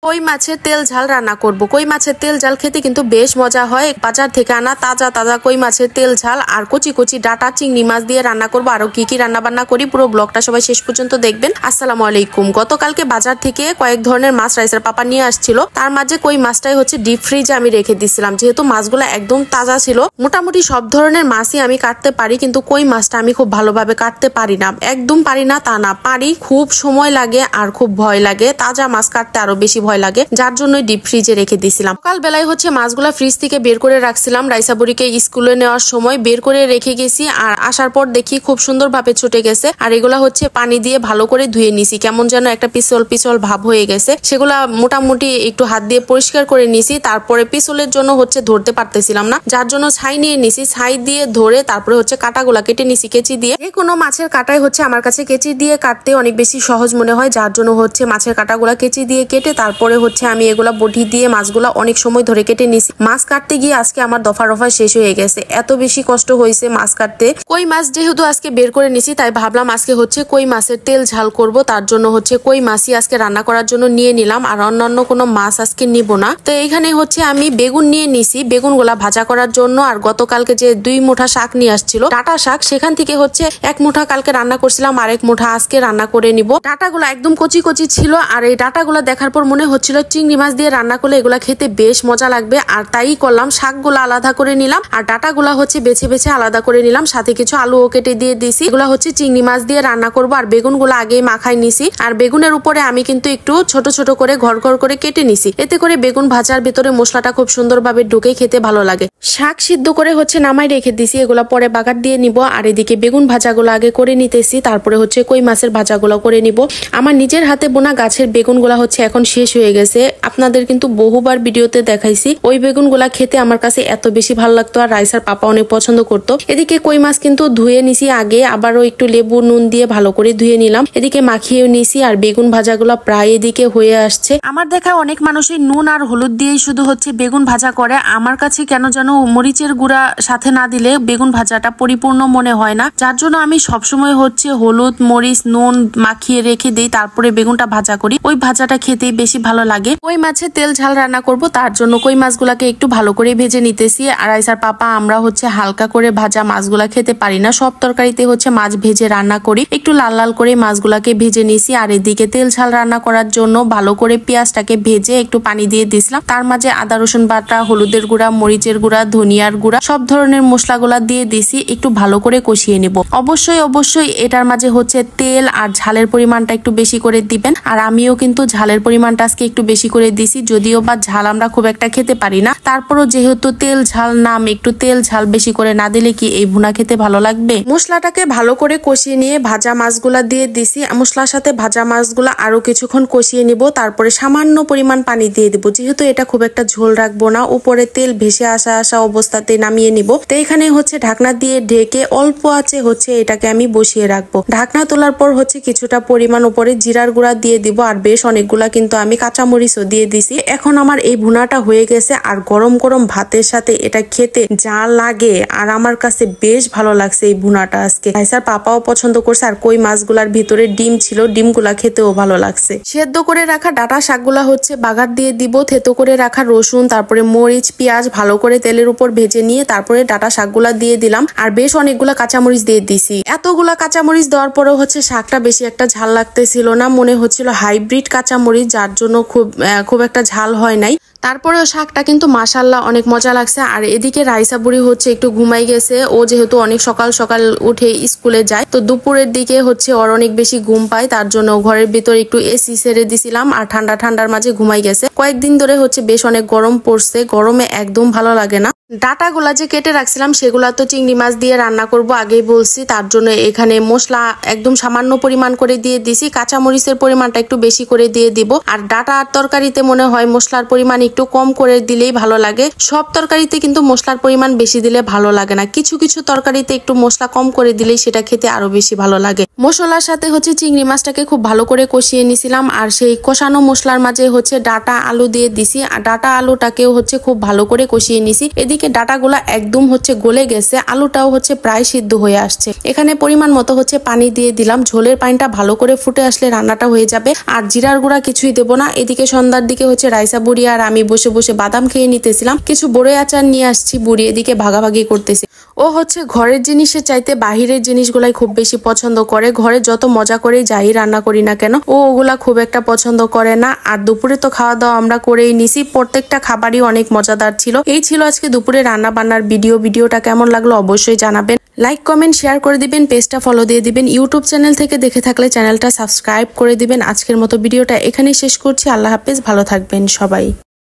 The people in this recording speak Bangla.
কই মাছের তেল ঝাল রান্না করব। কই মাছের তেল ঝাল খেতে কিন্তু বেশ মজা হয়। বাজার থেকে আনা তাজা তাজা কই মাছের তেল ঝাল আর কচি কচি ডাটা চিংড়ি মাছ দিয়ে রান্না করব। আরো কি কি রান্না বান্না করি পুরো ব্লগটা সবাই শেষ পর্যন্ত দেখবেন। আসসালামু আলাইকুম। গতকালকে বাজার থেকে কয়েক ধরনের মাছ রাইসার পাপা নিয়ে আসছিল, তার মাঝে কই মাছটাই হচ্ছে ডিপ ফ্রিজে আমি রেখে দিছিলাম, যেহেতু মাছগুলো একদম তাজা ছিল। মোটামুটি সব ধরনের মাছই আমি কাটতে পারি, কিন্তু কই মাছটা আমি খুব ভালোভাবে কাটতে পারি না। একদম পারি না তা না, পারি, খুব সময় লাগে আর খুব ভয় লাগে। তাজা মাছ কাটতে আরো বেশি ভয় লাগে, যার জন্য ডিপ ফ্রিজে রেখে দিয়েছিলাম। সকাল বেলায় হচ্ছে মাছগুলা ফ্রিজ থেকে বের করে রাখছিলাম, রাইসা বুড়িকে স্কুলে নেওয়ার সময় বের করে রেখে গেছি। আর আসার পর দেখি খুব সুন্দর ভাবে ছুটে গেছে। আর এগুলা হচ্ছে পানি দিয়ে ভালো করে ধুয়ে নিছি, কেমন যেন একটা পিছল পিছল ভাব হয়ে গেছে। সেগুলা মোটামুটি একটু হাত দিয়ে পরিষ্কার করে নিছি। তারপরে পিছলের জন্য হচ্ছে ধরতে পারতেছিলাম না, যার জন্য ছাই নিয়ে নিছি। ছাই দিয়ে ধরে তারপরে হচ্ছে কাটাগুলা কেটে নিছি কেচি দিয়ে। যে কোনো মাছের কাটাই হচ্ছে আমার কাছে কেচি দিয়ে কাটতে অনেক বেশি সহজ মনে হয়, যার জন্য হচ্ছে মাছের কাটাগুলা কেচি দিয়ে কেটে তারপরে হচ্ছে আমি এগুলা বটি দিয়ে মাছগুলা অনেক সময় ধরে কেটে নিছি। মাছ কাটতে গিয়ে আজকে আমার দফা রফা শেষ হয়ে গেছে, এত বেশি কষ্ট হয়েছে মাছ কাটতে। কই মাছ যেহেতু আজকে বের করে নিছি, তাই ভাবলাম আজকে হচ্ছে কই মাছের তেল ঝাল করব। তার জন্য হচ্ছে কই মাছই আজকে রান্না করার জন্য নিয়ে নিলাম, আর অন্যান্য কোনো মাছ আজকে নিব না। তো এইখানে হচ্ছে আমি বেগুন নিয়ে নিছি, বেগুনগুলা ভাজা করার জন্য। আর গতকালকে যে 2 মুঠা শাক নিয়ে আসছিল, ডাটা শাক, সেখান থেকে হচ্ছে 1 মুঠা কালকে রান্না করছিলাম, আর 1 মুঠা আজকে রান্না করে নিব। ডাটাগুলা একদম কচি কচি ছিল, আর এই ডাটাগুলা দেখার পর মনে হচ্ছিল চিংড়ি মাছ দিয়ে রান্না করলে এগুলা খেতে বেশ মজা লাগবে। আর তাই করলাম, শাকগুলা আলাদা করে নিলাম আর ডাটাগুলা হচ্ছে বেছে বেছে আলাদা করে নিলাম, সাথে কিছু আলুও কেটে দিয়ে দিছি। এগুলা হচ্ছে চিংড়ি মাছ দিয়ে রান্না করব। আর বেগুনগুলো আগেই মাখাই নিছি, আর বেগুনের উপরে আমি কিন্তু একটু ছোট ছোট করে ঘর ঘর করে কেটে নিছি। এতে করে বেগুন ভাজার ভিতরে মশলাটা খুব সুন্দরভাবে ঢুকে খেতে ভালো লাগে। শাক সিদ্ধ করে হচ্ছে নামাই রেখে দিছি, এগুলা পরে বাগার দিয়ে নিব। আর এদিকে বেগুন ভাজাগুলো আগে করে নিতেছি, তারপরে হচ্ছে কই মাছের ভাজাগুলো করে নিব। আমার নিজের হাতে বোনা গাছের বেগুনগুলা হচ্ছে এখন শেষ হয়ে গেছে। আপনাদের কিন্তু বহুবার ভিডিওতে দেখাইছি, ওই বেগুনগুলা খেতে আমার কাছে এত বেশি ভালো লাগতো, আর রাইসার পাপা অনেক পছন্দ করতো। এদিকে কই মাছ কিন্তু ধুয়ে নিছি আগে, আবারও একটু লেবু নুন দিয়ে ভালো করে ধুয়ে নিলাম। এদিকে মাখিয়ে নিছি, আর বেগুন ভাজাগুলা প্রায় এদিকে হয়ে আসছে। আমার দেখা অনেক মানুষই নুন আর হলুদ দিয়েই শুধু হচ্ছে বেগুন ভাজা করে। আমার কাছে কেন যেন মরিচের গুঁড়া সাথে না দিলে বেগুন ভাজাটা পরিপূর্ণ মনে হয় না, যার জন্য আমি সবসময় হচ্ছে হলুদ মরিচ নুন মাখিয়ে রেখে দিই, তারপরে বেগুনটা ভাজা করি। ওই ভাজাটা খেতেই বেশি ভালো লাগে। কই মাছের তেল ঝাল রান্না করব, তার জন্য কই মাছগুলাকে একটু ভালো করে ভেজে নিতেছি। আর রাইসার পাপা আমরা হচ্ছে হালকা করে ভাজা মাছগুলা খেতে পারি না, সব তরকারিতে হচ্ছে মাছ ভেজে রান্না করি। একটু লাল লাল করে মাছগুলাকে ভেজে নিছি। আর এদিকে তেল ঝাল রান্না করার জন্য ভালো করে পেঁয়াজটাকে ভেজে একটু পানি দিয়ে দিছিলাম, তার মাঝে আদা রসুন বাটা, হলুদের গুঁড়া, মরিচের গুঁড়া, ধনিয়ার গুঁড়া, সব ধরনের মশলাগুলা দিয়ে দিছি। একটু ভালো করে কষিয়ে নিব। অবশ্যই অবশ্যই এটার মাঝে হচ্ছে তেল আর ঝালের পরিমাণটা একটু বেশি করে দিবেন। আর আমিও কিন্তু ঝালের পরিমাণটা আজকে একটু বেশি করে দিছি, যদিও বা ঝাল আমরা খুব একটা খেতে পারি না। তারপরও যেহেতু তেল ঝাল নাম, একটু তেল ঝাল বেশি করে না দিলে কি এই ভুনা খেতে ভালো লাগবে? মশলাটাকে ভালো করে কষিয়ে নিয়ে ভাজা মাছগুলা দিয়ে দিছি। মশলার সাথে ভাজা মাছগুলা আরো কিছুক্ষণ কষিয়ে নিব, তারপরে সামান্য পরিমাণ পানি দিয়ে দিব, যেহেতু এটা খুব একটা ঝোল রাখবো না। উপরে তেল ভেসে আসা আসা অবস্থাতে নামিয়ে নিব। তো এখানে হচ্ছে ঢাকনা দিয়ে ঢেকে অল্প আঁচে হচ্ছে এটাকে আমি বসিয়ে রাখবো। ঢাকনা তোলার পর হচ্ছে কিছুটা পরিমাণ উপরে জিরার গুঁড়া দিয়ে দিব, আর বেশ অনেকগুলা কিন্তু আমি কাঁচামরিচও দিয়ে দিছি। এখন আমার এই ভুনাটা হয়ে গেছে, আর গরম গরম ভাতের সাথে এটা খেতে যা লাগে, আর আমার কাছে বেশ ভালো লাগছে এই ভুনাটা আজকে। রাইসার পাপাও পছন্দ করছে। আর কই মাছগুলার ভিতরে ডিম ছিল, ডিমগুলা খেতেও ভালো লাগছে। সেদ্ধ করে রাখা ডাটা শাকগুলা হচ্ছে বাগার দিয়ে দিব। থেতো করে রাখা রসুন, তারপরে মরিচ, পেঁয়াজ ভালো করে তেলের উপর ভেজে নিয়ে তারপরে ডাটা শাকগুলা দিয়ে দিলাম, আর বেশ অনেকগুলা কাঁচামরিচ দিয়ে দিছি। এতগুলা কাঁচামরিচ দেওয়ার পরেও হচ্ছে শাকটা বেশি একটা ঝাল লাগতেছিল না, মনে হচ্ছিল হাইব্রিড কাঁচামরিচ, যার জন্য খুব একটা ঝাল হয় নাই। তারপরেও শাকটা কিন্তু মাশাআল্লাহ অনেক মজা লাগছে। আর এদিকে রাইসা বুড়ি হচ্ছে একটু ঘুমাই গেছে, ও যেহেতু অনেক সকাল সকাল উঠে স্কুলে যায়, তো দুপুরের দিকে হচ্ছে ওর অনেক বেশি ঘুম পায়, তার জন্য ঘরের ভিতর একটু এসি ছেড়ে দিছিলাম, আর ঠান্ডা ঠান্ডার মাঝে ঘুমাই গেছে। কয়েকদিন ধরে হচ্ছে বেশ অনেক গরম পড়ছে, গরমে একদম ভালো লাগে না। ডাটাগুলা যে কেটে রাখছিলাম সেগুলা তো চিংড়ি মাছ দিয়ে রান্না করব, আগেই বলছি, তার জন্য এখানে মশলা একদম সামান্য পরিমাণ করে দিয়ে দিছি। কাঁচামরিচের পরিমাণটা একটু বেশি করে দিয়ে দিব। আর ডাটার তরকারিতে মনে হয় মশলার পরিমাণ একটু একটু কম করে দিলেই ভালো লাগে। সব তরকারিতে কিন্তু মশলার পরিমাণ বেশি দিলে ভালো লাগে না, কিছু কিছু তরকারিতে একটু মশলা কম করে দিলেই সেটা খেতে আরো বেশি ভালো লাগে। মশলার সাথে চিংড়ি মাছটাকে খুব ভালো করে কষিয়ে নিছিলাম, আর সেই কষানো মশলার মাঝে ডাটা আলু দিয়ে দিছি, আর ডাটা আলুটাকেও খুব ভালো করে কষিয়ে নিছি। এদিকে ডাটাগুলা একদম গলে গেছে, আলুটাও প্রায় সিদ্ধ হয়ে আসছে। এখানে পরিমাণ মতো পানি দিয়ে দিলাম, ঝোলের পানিটা ভালো করে ফুটে আসলে রান্নাটা হয়ে যাবে। আর জিরার গুঁড়া কিছুই দেবো না। এদিকে সন্ধ্যার দিকে রাইসা বুড়ি আর আমি বসে বসে বাদাম খেয়ে নিতেছিলাম, কিছু বড়ই আচার নিয়ে আসছি, বুড়ি এদিকে ভাগাভাগি করতেছে। ও ঘরের জিনিসের চাইতে বাহিরের জিনিসগুলাই খুব বেশি পছন্দ করে। ঘরে যত মজা করে যাই রান্না করি না কেন, ও ওগুলা খুব একটা পছন্দ করে না। আর দুপুরে তো খাওয়া দাওয়া আমরা করেই নিছি, প্রত্যেকটা খাবারই অনেক মজাদার ছিল। এই ছিল আজকে দুপুরে রান্না বান্নার ভিডিওটা কেমন লাগলো অবশ্যই জানাবেন। লাইক কমেন্ট শেয়ার করে দিবেন, পেজটা ফলো দিয়ে দিবেন। ইউটিউব চ্যানেল থেকে দেখে থাকলে চ্যানেলটা সাবস্ক্রাইব করে দিবেন। আজকের মতো ভিডিওটা এখানেই শেষ করছি। আল্লাহ হাফেজ, ভালো থাকবেন সবাই।